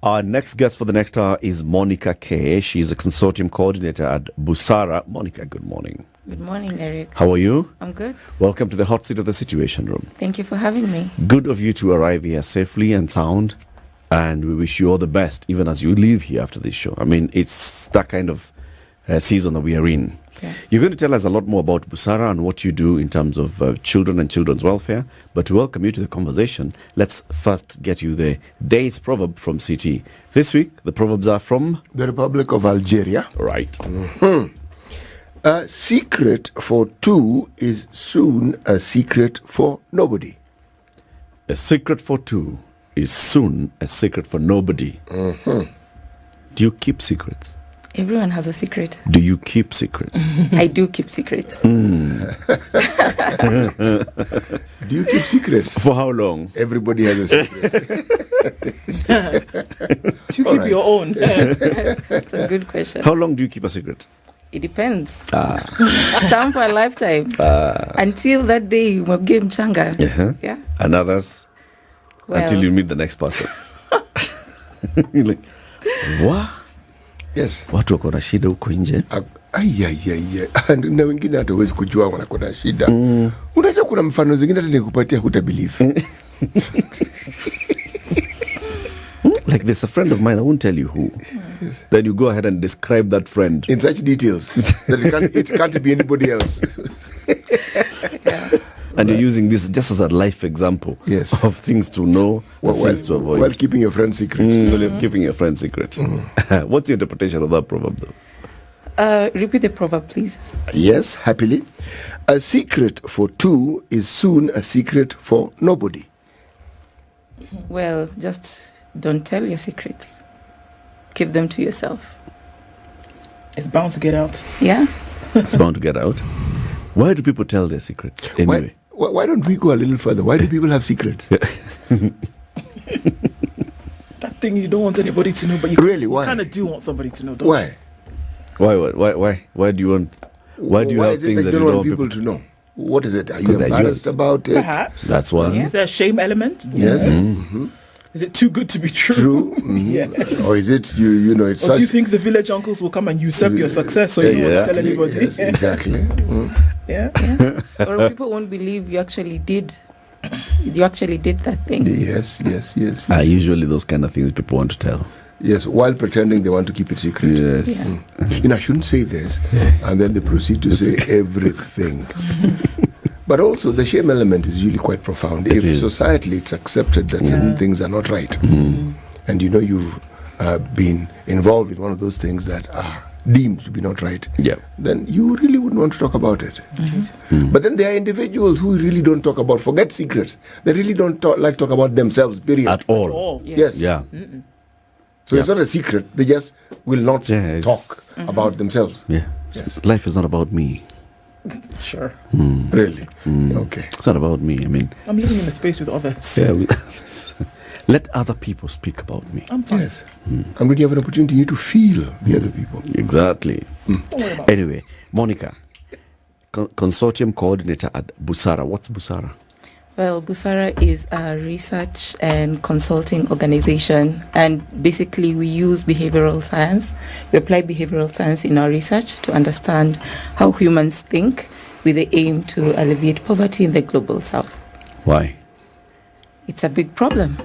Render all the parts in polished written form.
Our next guest for the next hour is Monica K. She's a consortium coordinator at Busara. Monica, good morning. Good morning, Eric. How are you? I'm good. Welcome to the hot seat of the Situation Room. Thank you for having me. Good of you to arrive here safely and sound, and we wish you all the best, even as you leave here after this show. I mean, it's that kind of season that we are in. Yeah. You're going to tell us a lot more about Busara and what you do in terms of children and children's welfare. But to welcome you to the conversation, let's first get you the day's proverb from CT. This week, the proverbs are from the Republic of Algeria. Right. Mm-hmm. A secret for two is soon a secret for nobody. A secret for two is soon a secret for nobody. Mm-hmm. Do you keep secrets? Everyone has a secret. Do you keep secrets? I do keep secrets. Do you keep secrets? For how long? Everybody has a secret. Do you keep your own? That's a good question. How long do you keep a secret? It depends. Some for a lifetime. Until that day you will give changa. Uh-huh. Yeah. And others until you meet the next person. You're like, what? Yes. Watu wako na shida huko nje. Na wengine hata huwezi kujua wako na shida. Unajua kuna mfano zingine hata nikupatia hutabelieve. Like there's a friend of mine, I won't tell you who. Yes. Then you go ahead and describe that friend. In such details. That it can't be anybody else. Yeah. And you're using this just as a life example. Yes. Of things to know, things to avoid. While keeping your friend secret. While keeping your friend secret. What's your interpretation of that proverb though? Repeat the proverb, please. Yes, happily. A secret for two is soon a secret for nobody. Well, just don't tell your secrets. Keep them to yourself. It's bound to get out. Yeah? It's bound to get out. Why do people tell their secrets anyway? Why don't we go a little further? Why do people have secrets? That thing you don't want anybody to know, but you really, why? kind of do want somebody to know, don't why? you? Why do you want? Why do you have things that you don't want people to know? What is it? Are you embarrassed about it? Perhaps. That's why. Yeah. Is there a shame element? Yes. Mm-hmm. Is it too good to be true? True. Mm-hmm. Yes. Or is it you know it's? Or do you think the village uncles will come and usurp your success so you don't want to tell anybody? Yes, exactly. Yeah. Or people won't believe you actually did. You actually did that thing. Yes. Usually those kind of things people want to tell. Yes, while pretending they want to keep it secret. Yes. Yeah. I shouldn't say this, and then they proceed to say everything. But also, the shame element is usually quite profound. If societally it's accepted that certain things are not right, and you've been involved in one of those things that are deemed to be not right, then you really wouldn't want to talk about it. But then there are individuals who really don't talk about, forget secrets, they really don't talk about themselves, period. At all. Yes. Yeah. So it's not a secret, they just will not talk about themselves. Yeah. Yes. Life is not about me. Sure. Really? Okay. It's not about me. I mean, I'm living in a space with others. Yeah. Let other people speak about me. I'm fine. Yes. And when you have an opportunity, you need to feel the other people. Exactly. Anyway, Monica, consortium coordinator at Busara. What's Busara? Well, Busara is a research and consulting organization, and basically we use behavioral science. We apply behavioral science in our research to understand how humans think with the aim to alleviate poverty in the global south. Why? It's a big problem,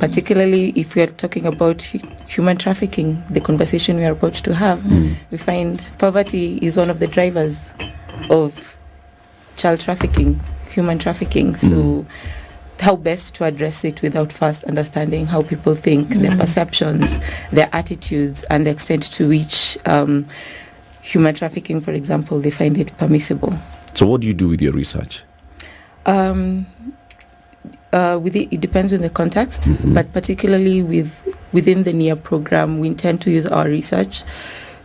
particularly if we are talking about human trafficking, the conversation we are about to have. We find poverty is one of the drivers of child trafficking, human trafficking. So how best to address it without first understanding how people think, their perceptions, their attitudes, and the extent to which human trafficking, for example, they find it permissible. So what do you do with your research? It depends on the context, but particularly within the NEAR program, we intend to use our research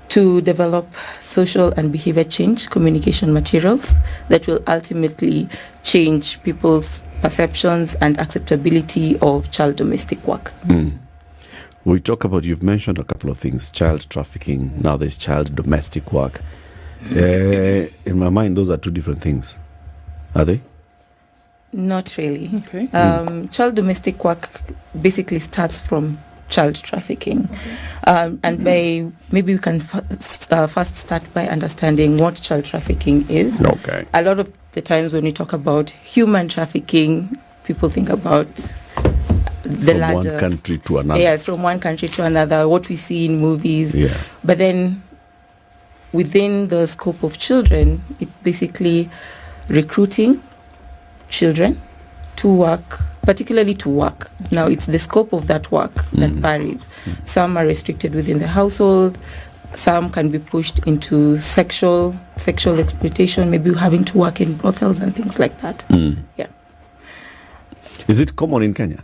to develop social and behavior change communication materials that will ultimately change people's perceptions and acceptability of child domestic work. We talk about, you've mentioned a couple of things, child trafficking, now there's child domestic work. In my mind, those are two different things. Are they? Not really. Okay. Child domestic work basically starts from child trafficking. And maybe we can first start by understanding what child trafficking is. Okay. A lot of the times when we talk about human trafficking, people think about the from larger... one country to another. Yes, from one country to another, what we see in movies. Yeah. But then within the scope of children, it basically recruiting children to work, particularly to work. Now, it's the scope of that work that varies. Some are restricted within the household. Some can be pushed into sexual exploitation, maybe having to work in brothels and things like that. Yeah. Is it common in Kenya?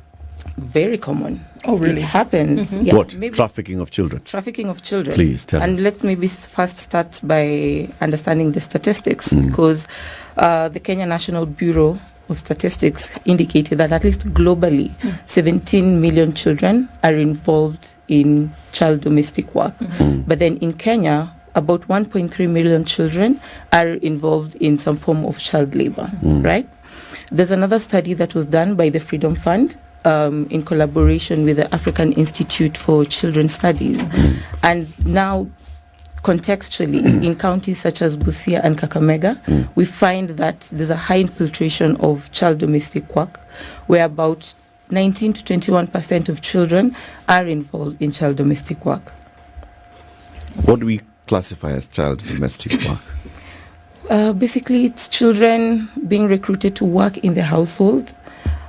Very common. Oh, really? It happens. Yeah, What? maybe Trafficking of children? trafficking of children. Please tell And us. let's maybe first start by understanding the statistics, because the Kenya National Bureau of Statistics indicated that at least globally, 17 million children are involved in child domestic work. But then in Kenya, about 1.3 million children are involved in some form of child labor, right? There's another study that was done by the Freedom Fund in collaboration with the African Institute for Children's Studies. And now, contextually, in counties such as Busia and Kakamega, we find that there's a high infiltration of child domestic work, where about 19 to 21% of children are involved in child domestic work. What do we classify as child domestic work? Basically, it's children being recruited to work in the household.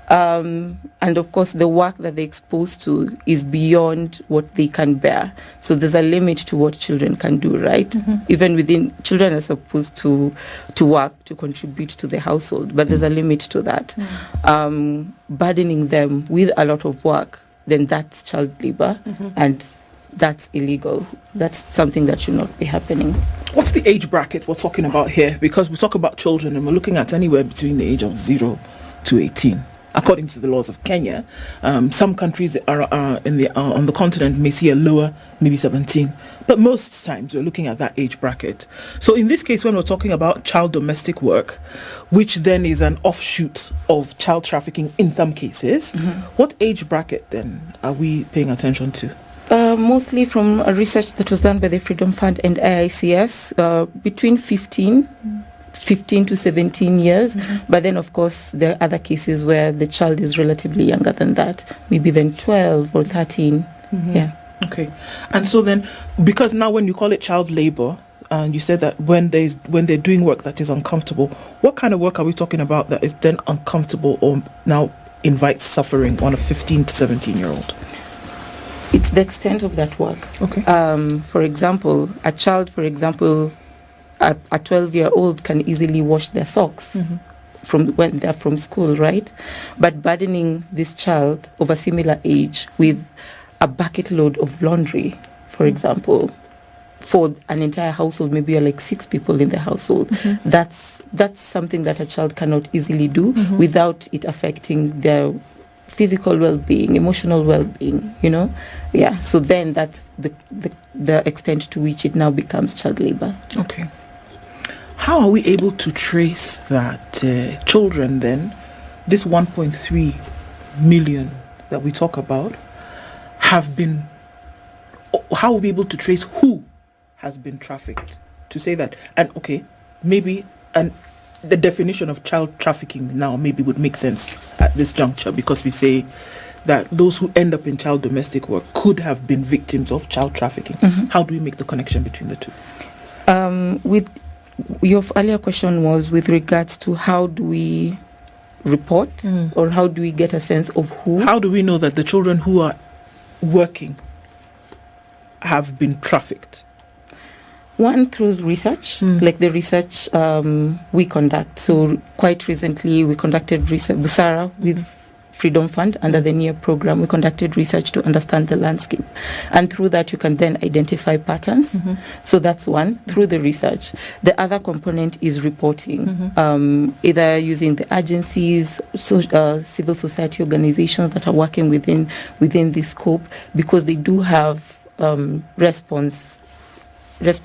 And of course, the work that they're exposed to is beyond what they can bear. So there's a limit to what children can do, right? Even within, children are supposed to work, to contribute to the household, but there's a limit to that. Burdening them with a lot of work, then that's child labor, and that's illegal. That's something that should not be happening. What's the age bracket we're talking about here? Because we talk about children and we're looking at anywhere between the age of 0 to 18. According to the laws of Kenya, some countries are on the continent may see a lower, maybe 17. But most times we're looking at that age bracket. So in this case, when we're talking about child domestic work, which then is an offshoot of child trafficking in some cases, what age bracket then are we paying attention to? Mostly from a research that was done by the Freedom Fund and AICS, between 15 to 17 years. But then, of course, there are other cases where the child is relatively younger than that, maybe even 12 or 13. Yeah. Okay. And so then, because now when you call it child labor, and you said that when they're doing work that is uncomfortable, what kind of work are we talking about that is then uncomfortable or now invites suffering on a 15 to 17-year-old? It's the extent of that work. Okay. For example, a child, a 12-year-old can easily wash their socks from when they're from school, right? But burdening this child of a similar age with a bucket load of laundry, for example, for an entire household, maybe you're like 6 people in the household, that's something that a child cannot easily do without it affecting their physical well-being, emotional well-being, Yeah, so then that's the extent to which it now becomes child labor. Okay. How are we able to trace that children then, this 1.3 million that we talk about, have been, how are we able to trace who has been trafficked? To say that, and okay, maybe the definition of child trafficking now maybe would make sense at this juncture, because we say that those who end up in child domestic work could have been victims of child trafficking. How do we make the connection between the two? With your earlier question was with regards to how do we report or how do we get a sense of who? How do we know that the children who are working have been trafficked? One, through research, like the research we conduct. So quite recently we conducted research, Busara with Freedom Fund under the NEAR program. We conducted research to understand the landscape. And through that you can then identify patterns. So that's one, through the research. The other component is reporting, either using the agencies, civil society organizations that are working within this scope, because they do have response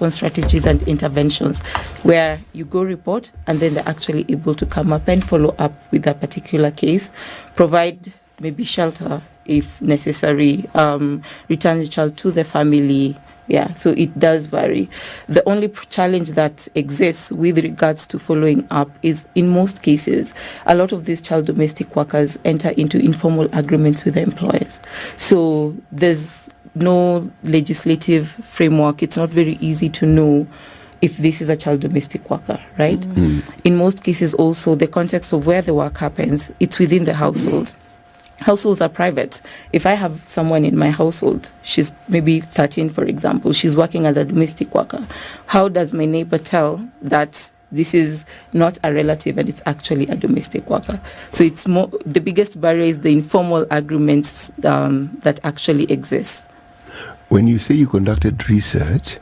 strategies and interventions where you go report and then they're actually able to come up and follow up with a particular case, provide maybe shelter if necessary, return the child to the family. Yeah, so it does vary. The only challenge that exists with regards to following up is, in most cases, a lot of these child domestic workers enter into informal agreements with their employers. So there's no legislative framework. It's not very easy to know if this is a child domestic worker, right? In most cases also, the context of where the work happens, it's within the household. Households are private. If I have someone in my household, she's maybe 13, for example, she's working as a domestic worker, how does my neighbor tell that this is not a relative and it's actually a domestic worker? So it's more, the biggest barrier is the informal agreements that actually exist. When you say you conducted research,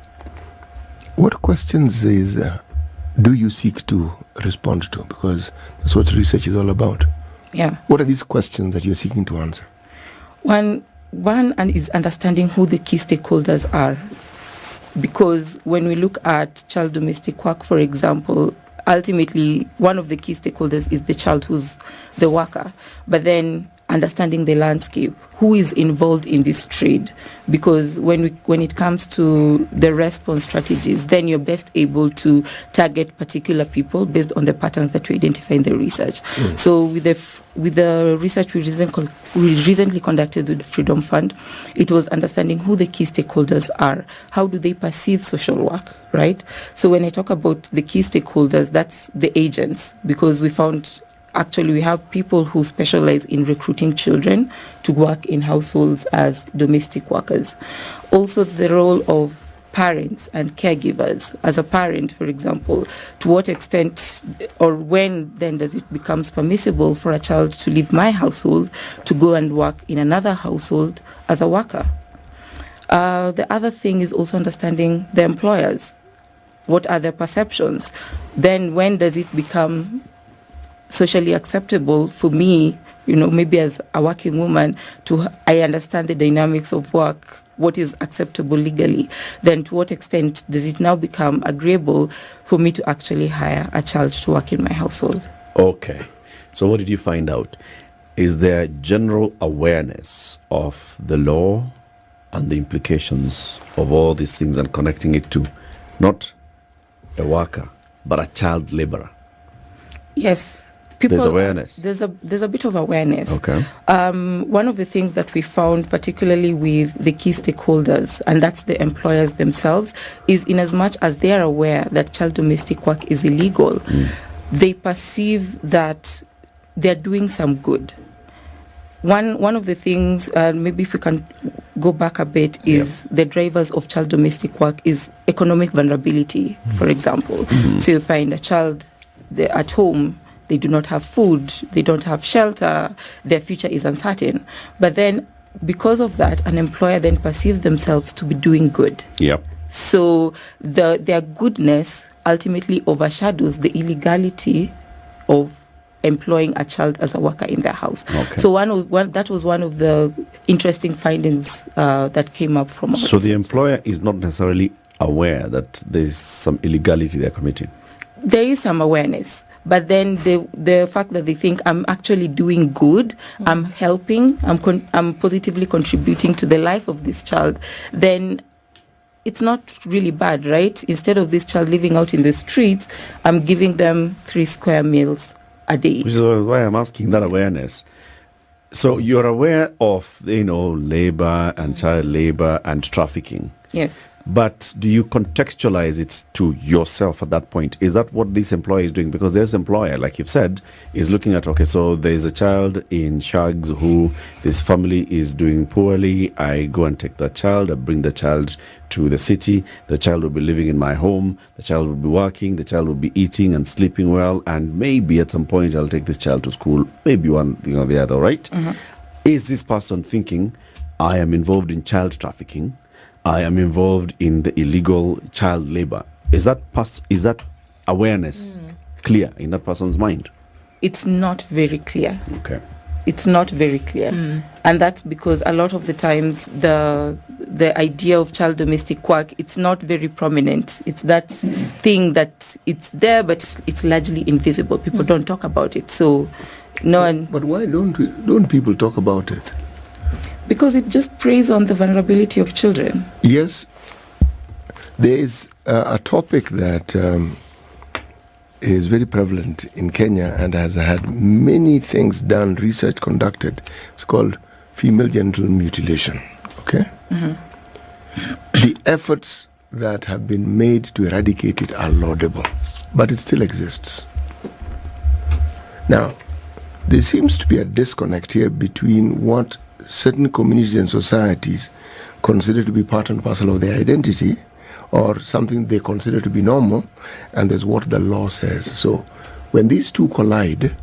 what questions do you seek to respond to? Because that's what research is all about. Yeah. What are these questions that you're seeking to answer? One is understanding who the key stakeholders are. Because when we look at child domestic work, for example, ultimately one of the key stakeholders is the child who's the worker. But then understanding the landscape, who is involved in this trade, because when it comes to the response strategies, then you're best able to target particular people based on the patterns that we identify in the research. So with the research we recently conducted with the Freedom Fund, it was understanding who the key stakeholders are. How do they perceive social work, right? So when I talk about the key stakeholders, that's the agents, because we found actually we have people who specialize in recruiting children to work in households as domestic workers. Also the role of parents and caregivers. As a parent, for example, to what extent or when then does it becomes permissible for a child to leave my household to go and work in another household as a worker? The other thing is also understanding the employers. What are their perceptions? Then when does it become socially acceptable for me, maybe as a working woman, I understand the dynamics of work, what is acceptable legally, then to what extent does it now become agreeable for me to actually hire a child to work in my household? Okay. So what did you find out? Is there general awareness of the law and the implications of all these things and connecting it to not a worker, but a child laborer? Yes. There's awareness. There's a bit of awareness. Okay. One of the things that we found, particularly with the key stakeholders, and that's the employers themselves, is in as much as they are aware that child domestic work is illegal, they perceive that they're doing some good. One of the things, maybe if we can go back a bit, is the drivers of child domestic work is economic vulnerability, for example. So you find a child at home, they do not have food, they don't have shelter, their future is uncertain. But then, because of that, an employer then perceives themselves to be doing good. Yep. So their goodness ultimately overshadows the illegality of employing a child as a worker in their house. Okay. So that was one of the interesting findings that came up from our So the employer is not necessarily aware that there's some illegality they're committing? There is some awareness. But then the fact that they think I'm actually doing good, I'm helping, I'm positively contributing to the life of this child, then it's not really bad, right? Instead of this child living out in the streets, I'm giving them 3 square meals a day. Which is why I'm asking that awareness. So you're aware of, labor and child labor and trafficking. Yes. But do you contextualize it to yourself at that point? Is that what this employer is doing? Because this employer, like you've said, is looking at, okay, so there's a child in Shags who this family is doing poorly. I go and take that child, I bring the child to the city. The child will be living in my home. The child will be working. The child will be eating and sleeping well. And maybe at some point I'll take this child to school. Maybe one thing or the other, right? Mm-hmm. Is this person thinking, I am involved in child trafficking? I am involved in the illegal child labor. Is that awareness clear in that person's mind? It's not very clear. Okay. It's not very clear. And that's because a lot of the times the idea of child domestic work, it's not very prominent. It's that thing that it's there, but it's largely invisible. People don't talk about it. So no one... But why don't people talk about it? Because it just preys on the vulnerability of children. Yes. There is a topic that is very prevalent in Kenya and has had many things done, research conducted. It's called female genital mutilation. Okay? The efforts that have been made to eradicate it are laudable, but it still exists. Now, there seems to be a disconnect here between what certain communities and societies consider to be part and parcel of their identity, or something they consider to be normal, and there's what the law says. So when these two collide,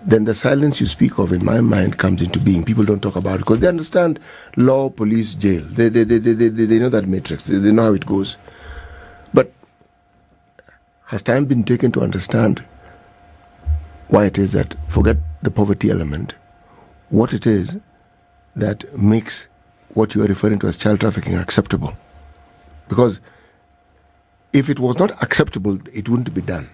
then the silence you speak of, in my mind, comes into being. People don't talk about it because they understand law, police, jail. They know that matrix. They know how it goes. But has time been taken to understand why it is that, forget the poverty element, what it is that makes what you are referring to as child trafficking acceptable? Because if it was not acceptable, it wouldn't be done.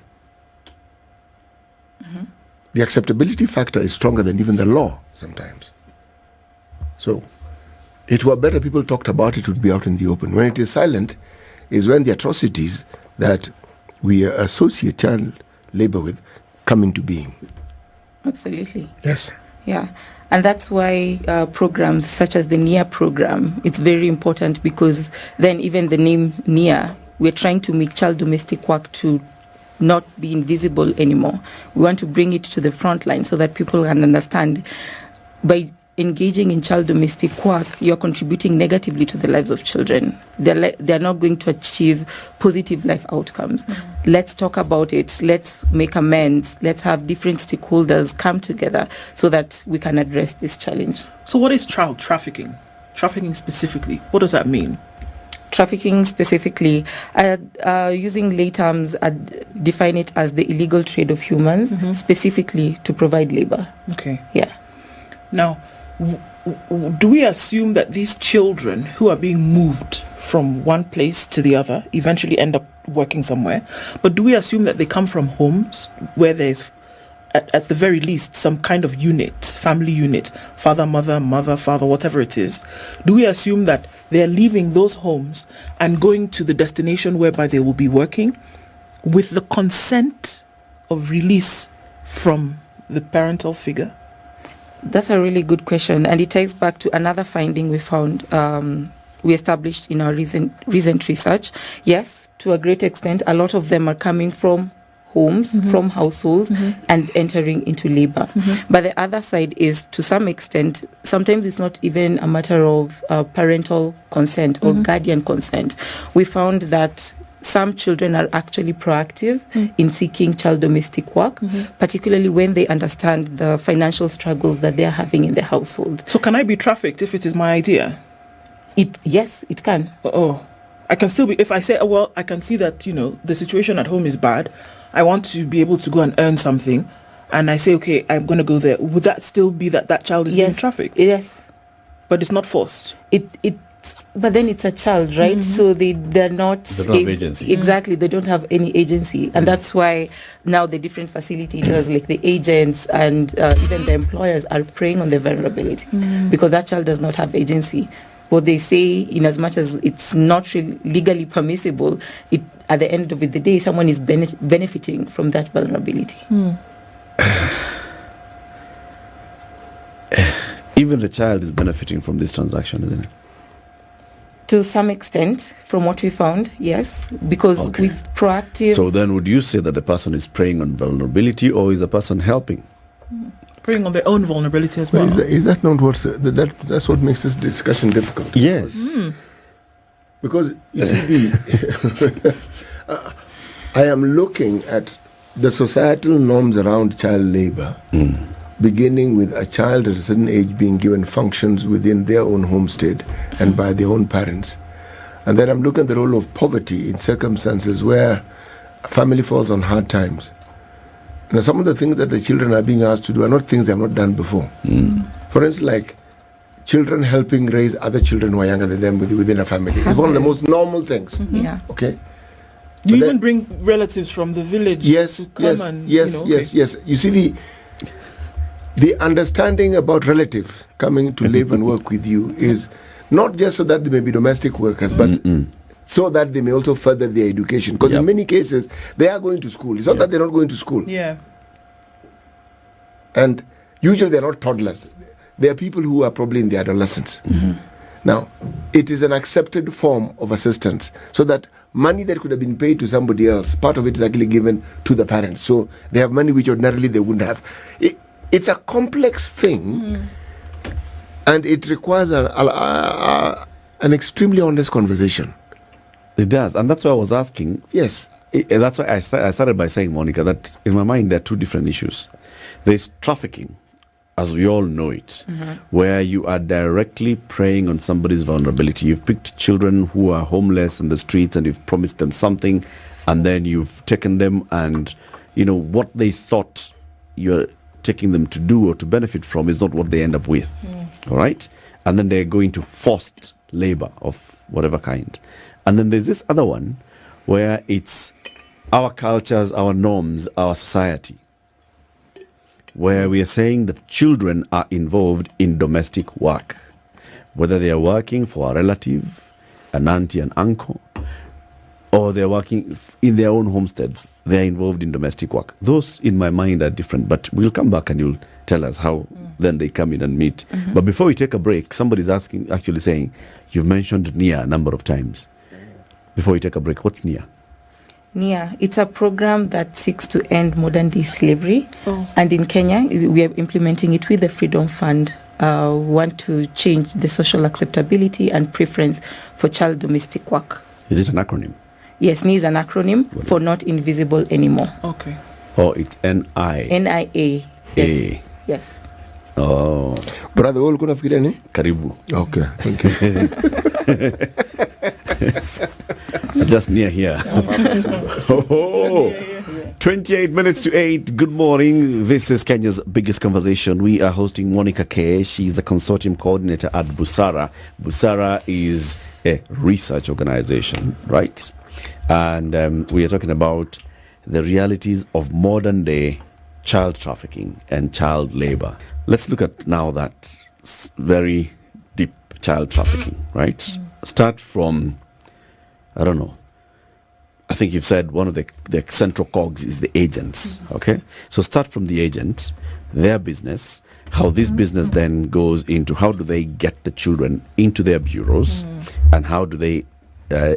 The acceptability factor is stronger than even the law sometimes. So it were better people talked about it, would be out in the open. When it is silent is when the atrocities that we associate child labor with come into being. Absolutely. Yes. Yeah. And that's why programs such as the NIA program, it's very important, because then even the name NIA, we're trying to make child domestic work to not be invisible anymore. We want to bring it to the front line so that people can understand by engaging in child domestic work, you're contributing negatively to the lives of children. They're not going to achieve positive life outcomes. Let's talk about it. Let's make amends. Let's have different stakeholders come together so that we can address this challenge. So what is child trafficking? Trafficking specifically, what does that mean? Trafficking specifically, using lay terms, define it as the illegal trade of humans, specifically to provide labor. Okay. Yeah. Now, do we assume that these children who are being moved from one place to the other eventually end up working somewhere? But do we assume that they come from homes where there's, at the very least, some kind of unit, family unit, father, mother, father, whatever it is? Do we assume that they're leaving those homes and going to the destination whereby they will be working with the consent of release from the parental figure? That's a really good question, and it takes back to another finding we found, we established in our recent research. Yes, to a great extent, a lot of them are coming from homes, from households, and entering into labor. But the other side is, to some extent, sometimes it's not even a matter of parental consent or guardian consent. We found that some children are actually proactive in seeking child domestic work, particularly when they understand the financial struggles that they're having in the household. So can I be trafficked if it is my idea? Yes, it can. I can still be, if I say, oh, well, I can see that, the situation at home is bad. I want to be able to go and earn something. And I say, okay, I'm going to go there. Would that still be that child is being trafficked? Yes. But it's not forced. But then it's a child, right? So they're not... They don't have agency. Exactly. They don't have any agency. And that's why now the different facilitators, like the agents and even the employers, are preying on their vulnerability because that child does not have agency. What they say, in as much as it's not legally permissible, at the end of the day, someone is benefiting from that vulnerability. Even the child is benefiting from this transaction, isn't it? To some extent, from what we found, yes, because with proactive... So then would you say that the person is preying on vulnerability, or is the person helping? Preying on their own vulnerability as well. Is that not what... that's what makes this discussion difficult? Yes. Because, you see, I am looking at the societal norms around child labor, beginning with a child at a certain age being given functions within their own homestead and by their own parents. And then I'm looking at the role of poverty in circumstances where a family falls on hard times. Now, some of the things that the children are being asked to do are not things they have not done before. For instance, like children helping raise other children who are younger than them within a family. It's one of the most normal things. Yeah. Okay? You even bring relatives from the village to come yes. You see, the understanding about relatives coming to live and work with you is not just so that they may be domestic workers, but so that they may also further their education. Because in many cases, they are going to school. It's not that they're not going to school. Yeah. And usually they're not toddlers. They are people who are probably in their adolescence. Now, it is an accepted form of assistance, so that money that could have been paid to somebody else, part of it is actually given to the parents. So they have money which ordinarily they wouldn't have. It's a complex thing, and it requires an extremely honest conversation. It does, and that's why I was asking. Yes. That's why I started by saying, Monica, that in my mind there are two different issues. There's trafficking, as we all know it, where you are directly preying on somebody's vulnerability. You've picked children who are homeless in the streets and you've promised them something, and then you've taken them, and what they thought you're taking them to do or to benefit from is not what they end up with. All right? And then they're going to forced labor of whatever kind. And then there's this other one where it's our cultures, our norms, our society, where we are saying that children are involved in domestic work, whether they are working for a relative, an auntie, an uncle, or they're working in their own homesteads. They're involved in domestic work. Those, in my mind, are different, but we'll come back and you'll tell us how then they come in and meet. But before we take a break, somebody's actually saying, you've mentioned NIA a number of times. Before we take a break, what's NIA? NIA, it's a program that seeks to end modern-day slavery. And in Kenya, we are implementing it with the Freedom Fund. We want to change the social acceptability and preference for child domestic work. Is it an acronym? Yes, NIA is an acronym for Not Invisible Anymore. Okay. Oh, it's NIA. NIA. Yes. Yes. Oh. Brother, wewe ulikuwa unafikiria nini? Karibu. Okay, thank you. Just near here. 28 minutes to 8. Good morning. This is Kenya's biggest conversation. We are hosting Monica K. She's the consortium coordinator at Busara. Busara is a research organization, right? And we are talking about the realities of modern day child trafficking and child labor. Let's look at now that very deep child trafficking, right? Start from, I don't know, I think you've said one of the central cogs is the agents, okay? So start from the agent, their business, how this business then goes into how do they get the children into their bureaus, and how do they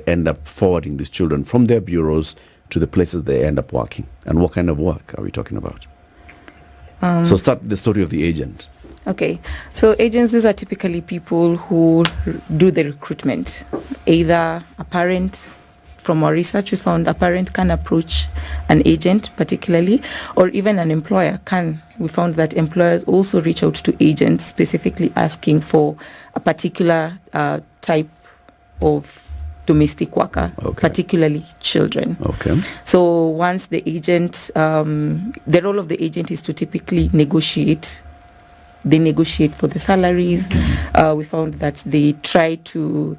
end up forwarding these children from their bureaus to the places they end up working, and what kind of work are we talking about? So start the story of the agent. Okay, so agents, these are typically people who do the recruitment. Either a parent, from our research we found a parent can approach an agent particularly, or even an employer can. We found that employers also reach out to agents specifically asking for a particular type of domestic worker, particularly children. Okay. So once the agent, the role of the agent is to typically negotiate. They negotiate for the salaries. We found that they try to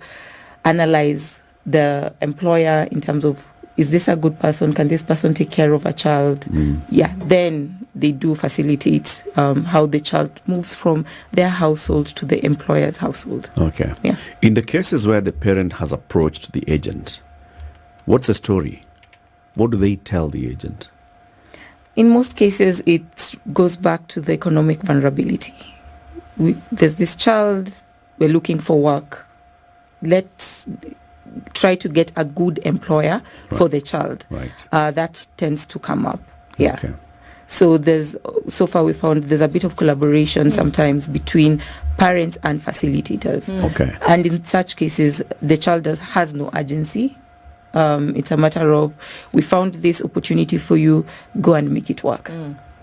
analyze the employer in terms of, is this a good person? Can this person take care of a child? Yeah. Then they do facilitate how the child moves from their household to the employer's household. Okay. Yeah. In the cases where the parent has approached the agent, what's the story? What do they tell the agent? In most cases, it goes back to the economic vulnerability. There's this child, we're looking for work. Let's try to get a good employer for the child. Right. That tends to come up. Yeah. Okay. So so far we found there's a bit of collaboration sometimes between parents and facilitators. Okay. And in such cases, the child has no agency. It's a matter of, we found this opportunity for you, go and make it work.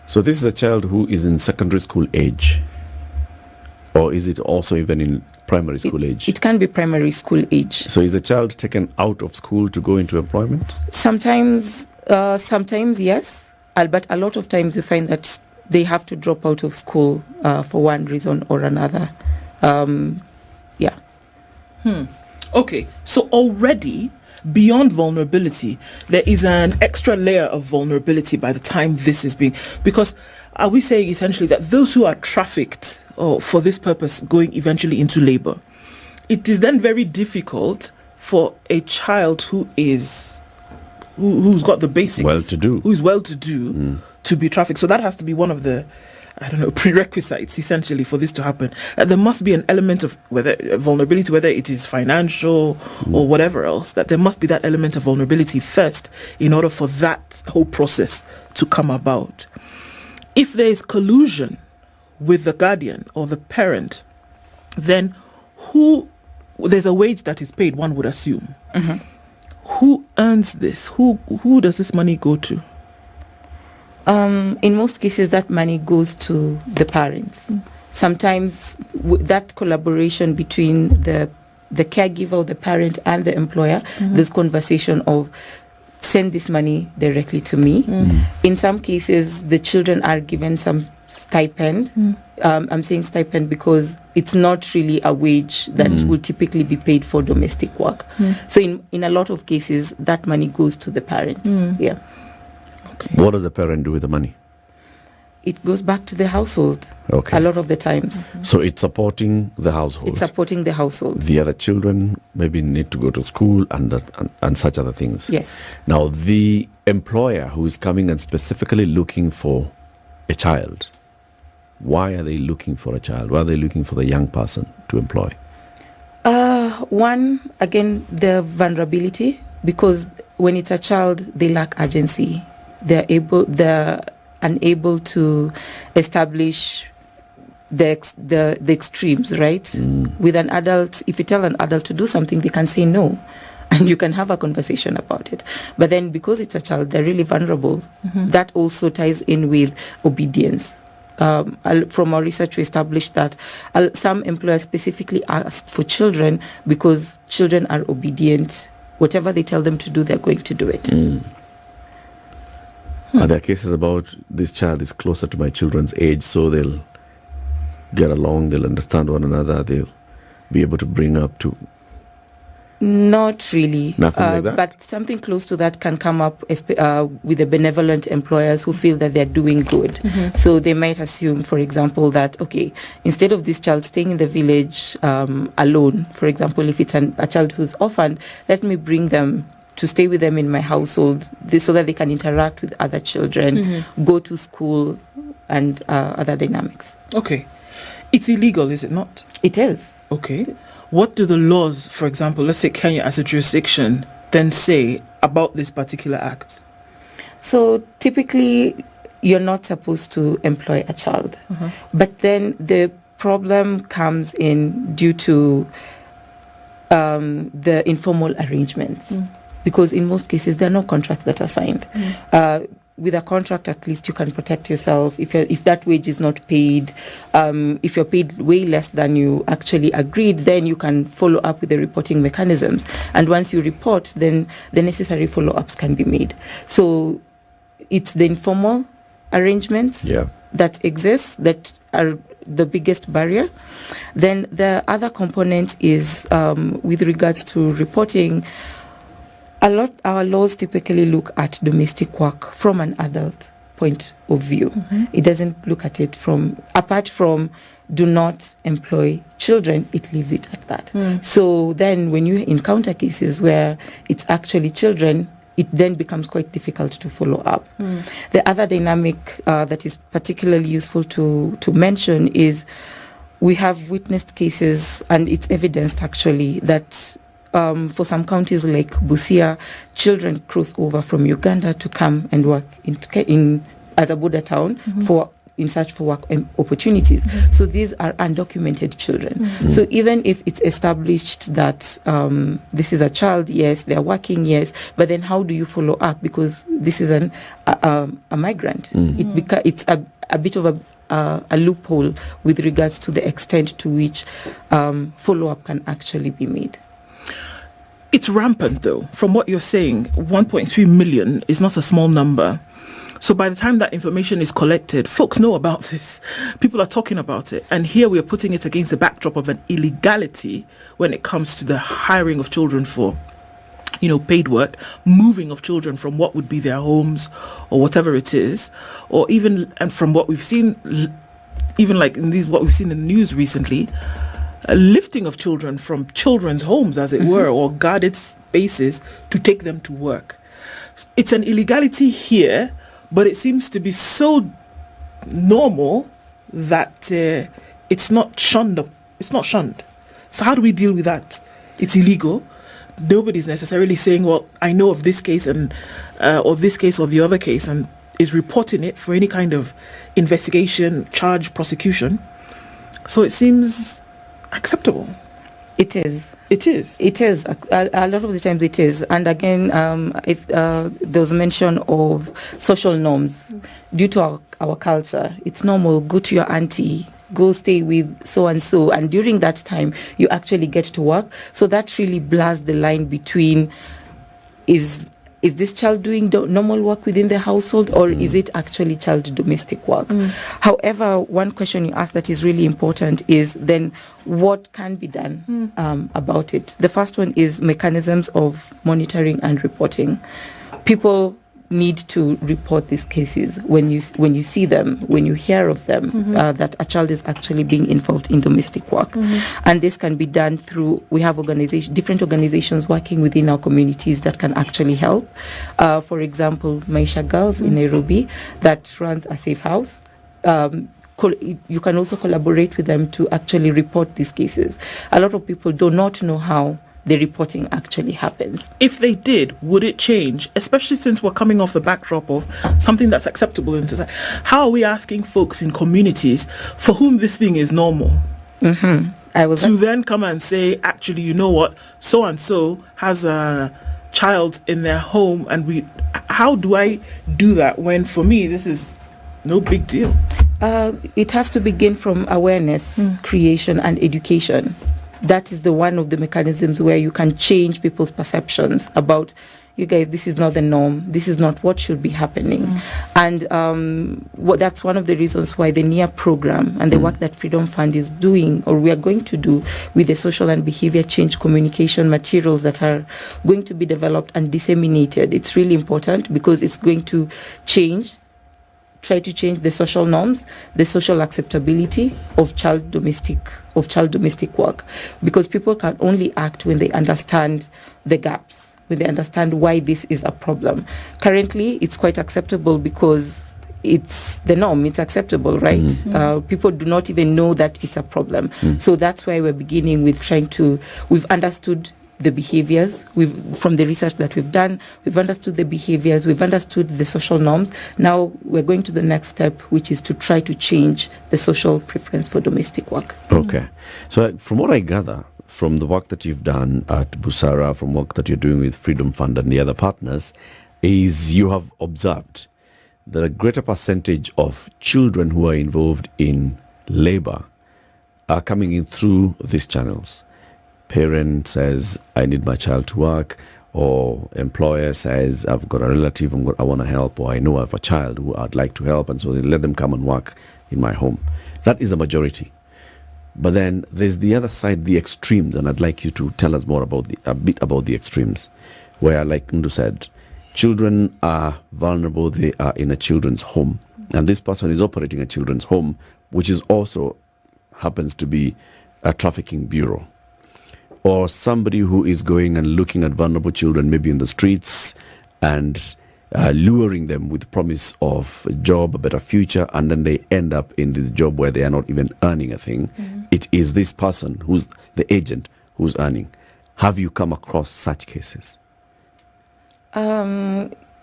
So this is a child who is in secondary school age, or is it also even in primary school age? It can be primary school age. So is the child taken out of school to go into employment? Sometimes yes, but a lot of times you find that they have to drop out of school for one reason or another. Yeah. Okay, so already beyond vulnerability, there is an extra layer of vulnerability by the time this is being, because are we saying essentially that those who are trafficked or for this purpose going eventually into labor, it is then very difficult for a child who's got the basics, who's well-to-do, to be trafficked. So that has to be one of the, prerequisites essentially for this to happen. There must be an element of whether vulnerability, whether it is financial or whatever else, that there must be that element of vulnerability first in order for that whole process to come about. If there is collusion with the guardian or the parent, then there's a wage that is paid, one would assume. Mm-hmm. Who earns this? Who does this money go to? In most cases, that money goes to the parents. Sometimes that collaboration between the caregiver or the parent and the employer, this conversation of send this money directly to me. In some cases, the children are given some stipend. I'm saying stipend because it's not really a wage that will typically be paid for domestic work. So in a lot of cases, that money goes to the parents. Yeah. What does the parent do with the money? It goes back to the household. Okay. A lot of the times. So it's supporting the household. It's supporting the household. The other children maybe need to go to school and such other things. Yes. Now, the employer who is coming and specifically looking for a child, why are they looking for a child? Why are they looking for the young person to employ? One, again, the vulnerability, because when it's a child, they lack agency. They're unable to establish the extremes, right? With an adult, if you tell an adult to do something, they can say no, and you can have a conversation about it. But then because it's a child, they're really vulnerable. That also ties in with obedience. From our research, we established that some employers specifically ask for children because children are obedient. Whatever they tell them to do, they're going to do it. Are there cases about this child is closer to my children's age, so they'll get along, they'll understand one another, they'll be able to bring up to... Not really. Nothing like that? But something close to that can come up with the benevolent employers who feel that they're doing good. So they might assume, for example, that, okay, instead of this child staying in the village alone, for example, if it's a child who's orphaned, let me bring them to stay with them in my household so that they can interact with other children, go to school, and other dynamics. Okay. It's illegal, is it not? It is. Okay. What do the laws, for example, let's say Kenya as a jurisdiction, then say about this particular act? So typically, you're not supposed to employ a child. But then the problem comes in due to the informal arrangements. Because in most cases, there are no contracts that are signed. With a contract, at least you can protect yourself. If that wage is not paid, if you're paid way less than you actually agreed, then you can follow up with the reporting mechanisms. And once you report, then the necessary follow-ups can be made. So it's the informal arrangements that exist that are the biggest barrier. Then the other component is with regards to reporting. Our laws typically look at domestic work from an adult point of view. It doesn't look at it apart from do not employ children, it leaves it at that. So then when you encounter cases where it's actually children, it then becomes quite difficult to follow up. The other dynamic that is particularly useful to mention is we have witnessed cases, and it's evidenced actually, that for some counties like Busia, children cross over from Uganda to come and work in as a border town in search for work opportunities. So these are undocumented children. So even if it's established that this is a child, yes, they're working, yes, but then how do you follow up? Because this is a migrant. It's a bit of a loophole with regards to the extent to which follow-up can actually be made. It's rampant, though. From what you're saying, 1.3 million is not a small number. So by the time that information is collected, folks know about this. People are talking about it. And here we are putting it against the backdrop of an illegality when it comes to the hiring of children for, paid work, moving of children from what would be their homes or whatever it is, or even, and from what we've seen, even like in what we've seen in the news recently, a lifting of children from children's homes, as it were, or guarded spaces to take them to work. It's an illegality here, but it seems to be so normal that it's not shunned. It's not shunned. So how do we deal with that? It's illegal. Nobody's necessarily saying, well, I know of this case and or this case or the other case, and is reporting it for any kind of investigation, charge, prosecution. So it seems acceptable. It is. It is. It is. A lot of the times it is. And again, there was a mention of social norms. Due to our culture, it's normal. Go to your auntie. Go stay with so-and-so. And during that time, you actually get to work. So that really blurs the line between is this child doing normal work within the household, or is it actually child domestic work? However, one question you asked that is really important is then what can be done about it. The first one is mechanisms of monitoring and reporting. People need to report these cases when you see them, when you hear of them, that a child is actually being involved in domestic work. And this can be done through, we have different organizations working within our communities that can actually help. For example, Maisha Girls in Nairobi that runs a safe house. You can also collaborate with them to actually report these cases. A lot of people do not know how the reporting actually happens. If they did, would it change? Especially since we're coming off the backdrop of something that's acceptable in society. How are we asking folks in communities for whom this thing is normal to then come and say, actually, you know what, so-and-so has a child in their home, and how do I do that when, for me, this is no big deal? It has to begin from awareness, creation, and education. That is one of the mechanisms where you can change people's perceptions about, you guys, this is not the norm. This is not what should be happening. And that's one of the reasons why the NEAR program and the work that Freedom Fund is doing, or we are going to do, with the social and behavior change communication materials that are going to be developed and disseminated. It's really important because it's going to try to change the social norms, the social acceptability of child domestic work, because people can only act when they understand the gaps, when they understand why this is a problem. Currently, it's quite acceptable because it's the norm, it's acceptable, right? People do not even know that it's a problem. So that's why we're beginning with we've understood the behaviors. From the research that we've done, we've understood the behaviors, we've understood the social norms. Now we're going to the next step, which is to try to change the social preference for domestic work. Okay. So from what I gather, from the work that you've done at Busara, from work that you're doing with Freedom Fund and the other partners, is you have observed that a greater percentage of children who are involved in labor are coming in through these channels. Parent says, I need my child to work, or employer says, I've got a relative I want to help, or I know I have a child who I'd like to help, and so they let them come and work in my home. That is the majority. But then there's the other side, the extremes, and I'd like you to tell us more about a bit about the extremes, where, like Ndu said, children are vulnerable, they are in a children's home, and this person is operating a children's home, which is also happens to be a trafficking bureau, or somebody who is going and looking at vulnerable children, maybe in the streets, and luring them with promise of a job, a better future, and then they end up in this job where they are not even earning a thing. It is this person who's the agent who's earning. Have you come across such cases?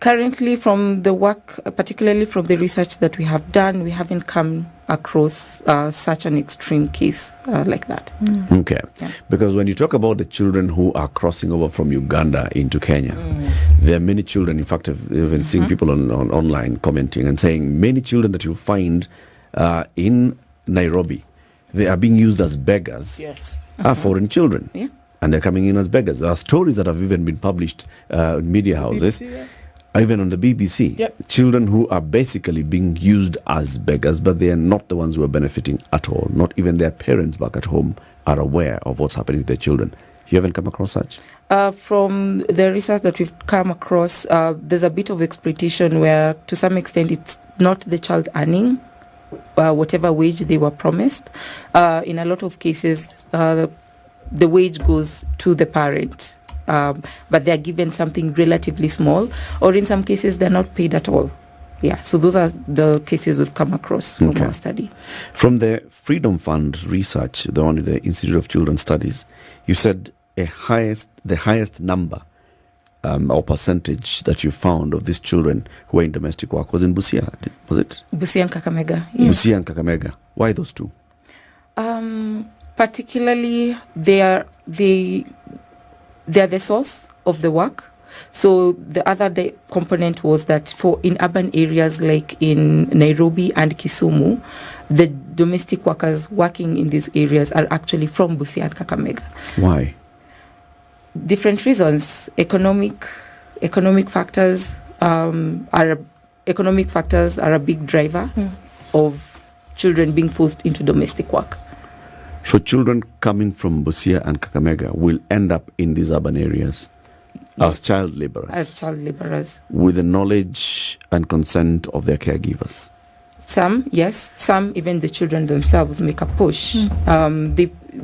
Currently, from the work, particularly from the research that we have done, we haven't come across such an extreme case like that. Okay. Yeah. Because when you talk about the children who are crossing over from Uganda into Kenya, there are many children. In fact, I've even seen people on online commenting and saying many children that you find in Nairobi, they are being used as beggars, are foreign children. Yeah. And they're coming in as beggars. There are stories that have even been published in media houses. Even on the BBC, Yep. children who are basically being used as beggars, but they are not the ones who are benefiting at all. Not even their parents back at home are aware of what's happening with their children. You haven't come across such? From the research that we've come across, there's a bit of exploitation where, to some extent, it's not the child earning whatever wage they were promised. In a lot of cases, the wage goes to the parent, but they're given something relatively small, or in some cases, they're not paid at all. Yeah, so those are the cases we've come across from our study. From the Freedom Fund research, the one with the Institute of Children's Studies, you said the highest number or percentage that you found of these children who were in domestic work was in Busia, was it? Busia and Kakamega. Yeah. Busia and Kakamega. Why those two? Particularly, they are the source of the work. So the other component was that in urban areas like in Nairobi and Kisumu, the domestic workers working in these areas are actually from Busia and Kakamega. Why? Different reasons. Economic factors are a big driver of children being forced into domestic work. So children coming from Busia and Kakamega will end up in these urban areas as child laborers. With the knowledge and consent of their caregivers. Some, yes. Some, even the children themselves, make a push.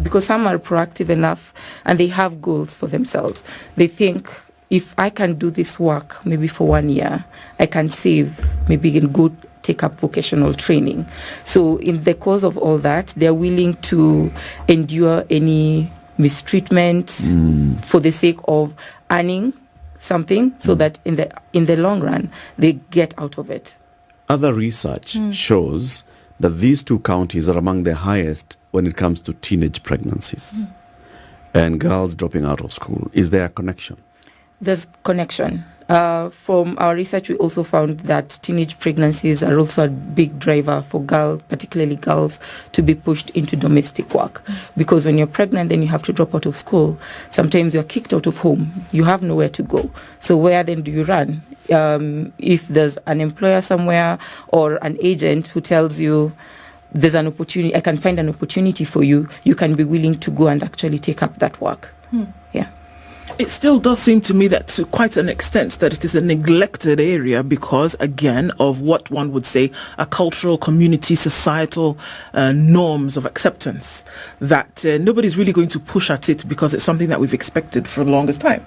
Because some are proactive enough and they have goals for themselves. They think, if I can do this work maybe for 1 year, I can save, maybe can go take up vocational training. So in the course of all that, they're willing to endure any mistreatment for the sake of earning something, so that in the long run they get out of it. Other research shows that these two counties are among the highest when it comes to teenage pregnancies and girls dropping out of school. Is there a connection? There's connection. From our research, we also found that teenage pregnancies are also a big driver for particularly girls, to be pushed into domestic work. Because when you're pregnant, then you have to drop out of school. Sometimes you're kicked out of home. You have nowhere to go. So where then do you run? If there's an employer somewhere or an agent who tells you there's an opportunity, I can find an opportunity for you, you can be willing to go and actually take up that work. Yeah. It still does seem to me that to quite an extent that it is a neglected area because, again, of what one would say a cultural, community, societal norms of acceptance, that nobody's really going to push at it because it's something that we've expected for the longest time.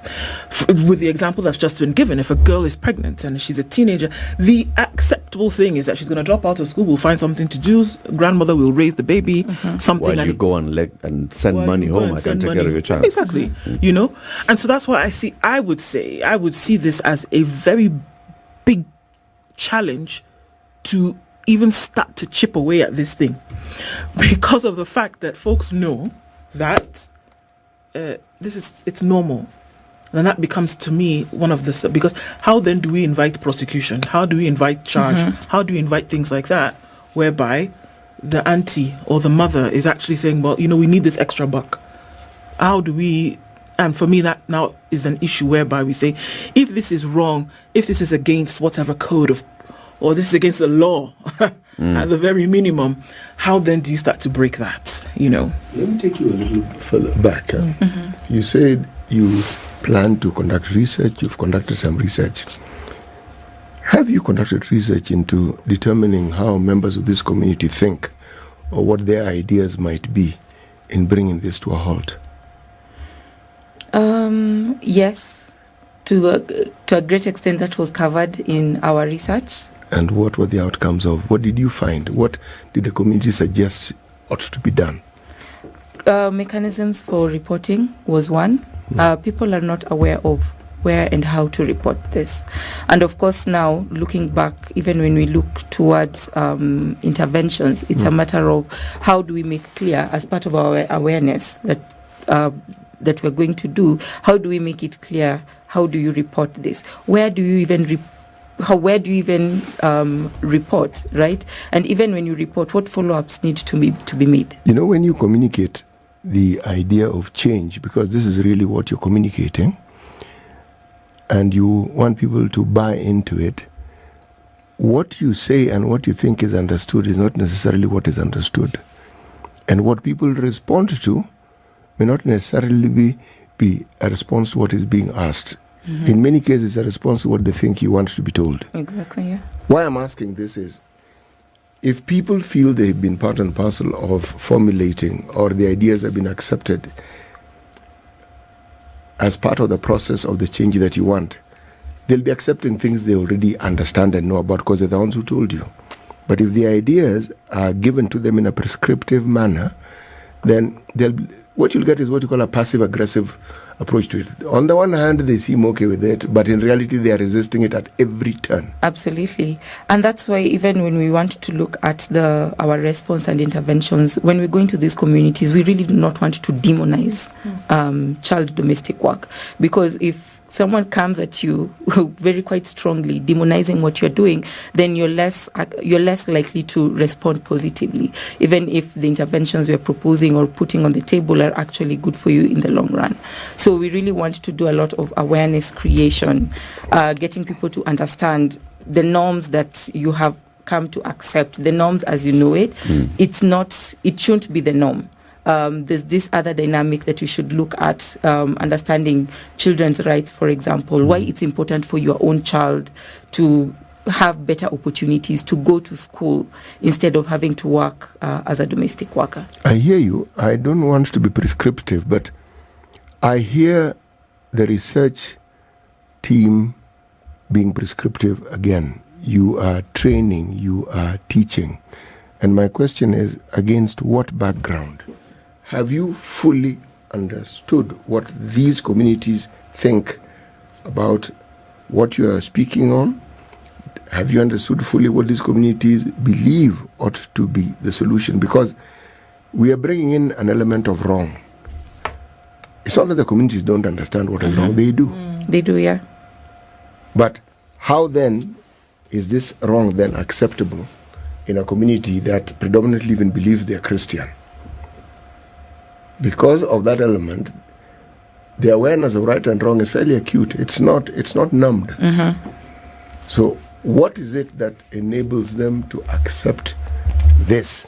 With the example that's just been given, if a girl is pregnant and she's a teenager, the acceptable thing is that she's going to drop out of school, will find something to do, grandmother will raise the baby, something. While you go and send money home, I can take care of your child. Exactly, you know? And so that's why I would see this as a very big challenge to even start to chip away at this thing, because of the fact that folks know that it's normal. And that becomes, to me, one of the... Because how then do we invite prosecution? How do we invite charge? How do we invite things like that, whereby the auntie or the mother is actually saying, well, you know, we need this extra buck. How do we... And for me, that now is an issue whereby we say, if this is wrong, if this is against whatever code of, or this is against the law, at the very minimum, how then do you start to break that, you know? Let me take you a little further back. You said you plan to conduct research, you've conducted some research. Have you conducted research into determining how members of this community think, or what their ideas might be in bringing this to a halt? Yes, to a great extent that was covered in our research. And what were the outcomes of? What did you find? What did the community suggest ought to be done? Mechanisms for reporting was one. People are not aware of where and how to report this. And of course now, looking back, even when we look towards interventions, it's a matter of how do we make clear, as part of our awareness that we're going to do, how do we make it clear? How do you report this? Where do you even report, right? And even when you report, what follow-ups need to be made? You know, when you communicate the idea of change, because this is really what you're communicating, and you want people to buy into it, what you say and what you think is understood is not necessarily what is understood. And what people respond to may not necessarily be a response to what is being asked. In many cases, a response to what they think you want to be told. Exactly, yeah. Why I'm asking this is, if people feel they've been part and parcel of formulating, or the ideas have been accepted as part of the process of the change that you want, they'll be accepting things they already understand and know about because they're the ones who told you. But if the ideas are given to them in a prescriptive manner, then what you'll get is what you call a passive-aggressive approach to it. On the one hand, they seem okay with it, but in reality, they are resisting it at every turn. Absolutely. And that's why even when we want to look at our response and interventions, when we're going to these communities, we really do not want to demonize child domestic work. Because if someone comes at you very quite strongly demonizing what you're doing, then you're less likely to respond positively, even if the interventions we're proposing or putting on the table are actually good for you in the long run. So we really want to do a lot of awareness creation, getting people to understand the norms that you have come to accept, the norms as you know it. It shouldn't be the norm. There's this other dynamic that you should look at, understanding children's rights, for example, why it's important for your own child to have better opportunities to go to school instead of having to work as a domestic worker. I hear you. I don't want to be prescriptive, but I hear the research team being prescriptive again. You are training, you are teaching. And my question is, against what background? Have you fully understood what these communities think about what you are speaking on? Have you understood fully what these communities believe ought to be the solution? Because we are bringing in an element of wrong. It's not that the communities don't understand what is wrong. They do. They do, yeah. But how then is this wrong then acceptable in a community that predominantly even believes they are Christian? Because of that element, the awareness of right and wrong is fairly acute. It's not numbed. So what is it that enables them to accept this?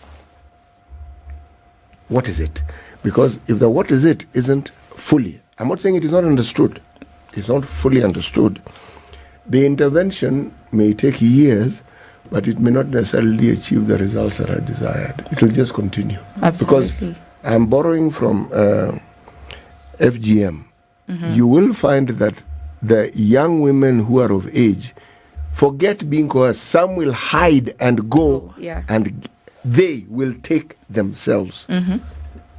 What is it? Because if the what is it isn't fully, I'm not saying it is not understood. It's not fully understood. The intervention may take years, but it may not necessarily achieve the results that are desired. It will just continue. Absolutely. Because I'm borrowing from FGM. You will find that the young women who are of age forget being coerced. Some will hide and go, and they will take themselves.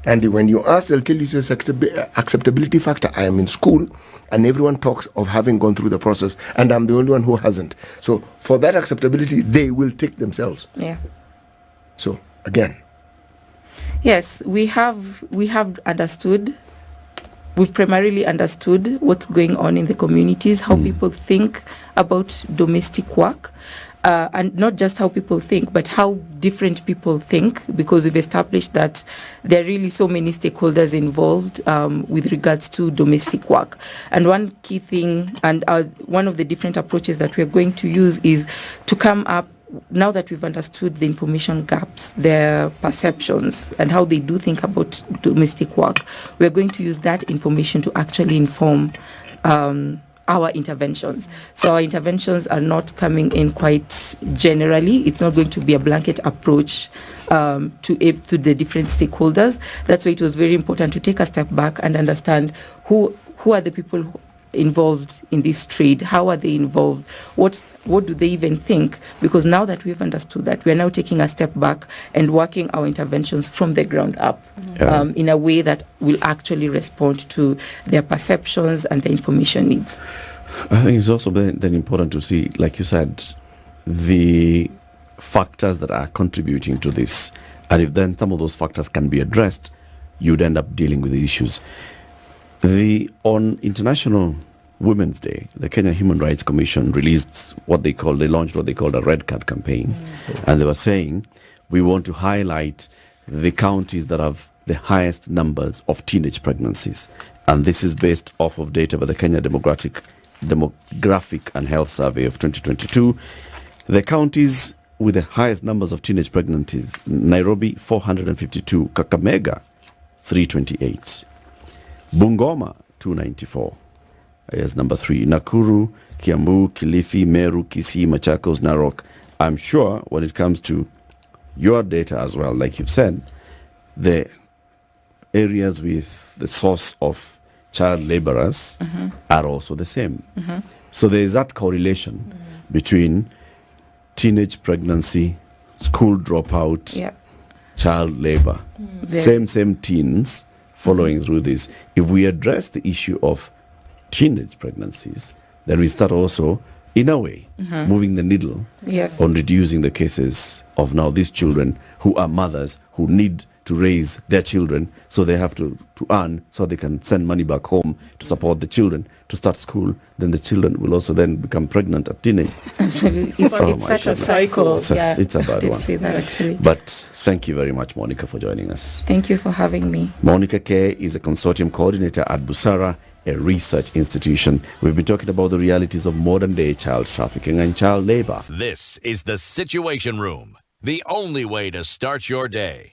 And when you ask, they'll tell you it's an acceptability factor. I am in school, and everyone talks of having gone through the process, and I'm the only one who hasn't. So for that acceptability, they will take themselves. Yeah. So again. Yes, we have understood. We've primarily understood what's going on in the communities, how people think about domestic work, and not just how people think, but how different people think, because we've established that there are really so many stakeholders involved with regards to domestic work. And one key thing, and one of the different approaches that we're going to use is to come up, now that we've understood the information gaps, their perceptions, and how they do think about domestic work, we're going to use that information to actually inform our interventions. So our interventions are not coming in quite generally. It's not going to be a blanket approach to the different stakeholders. That's why it was very important to take a step back and understand who are the people involved in this trade, how are they involved, what do they even think? Because now that we've understood that, we are now taking a step back and working our interventions from the ground up in a way that will actually respond to their perceptions and the information needs. I think it's also then important to see, like you said, the factors that are contributing to this, and if then some of those factors can be addressed, you'd end up dealing with the issues. On International Women's Day, the Kenya Human Rights Commission launched what they called a red card campaign. And they were saying, we want to highlight the counties that have the highest numbers of teenage pregnancies. And this is based off of data by the Kenya Demographic Demographic and Health Survey of 2022. The counties with the highest numbers of teenage pregnancies: Nairobi 452, Kakamega 328, Bungoma 294. As number 3, Nakuru, Kiambu, Kilifi, Meru, Kisii, Machakos, Narok. I'm sure when it comes to your data as well, like you've said, the areas with the source of child laborers are also the same. So there is that correlation between teenage pregnancy, school dropout, child labor. Same teens following through this. If we address the issue of teenage pregnancies, then we start also, in a way, moving the needle on reducing the cases of now these children who are mothers who need to raise their children, so they have to earn so they can send money back home to support the children to start school. Then the children will also then become pregnant at teenage. Absolutely. It's such a cycle. It's a bad one. Say that actually. But thank you very much, Monica, for joining us. Thank you for having me. Monica K is a consortium coordinator at Busara, a research institution. We've been talking about the realities of modern day child trafficking and child labor. This is the Situation Room, the only way to start your day.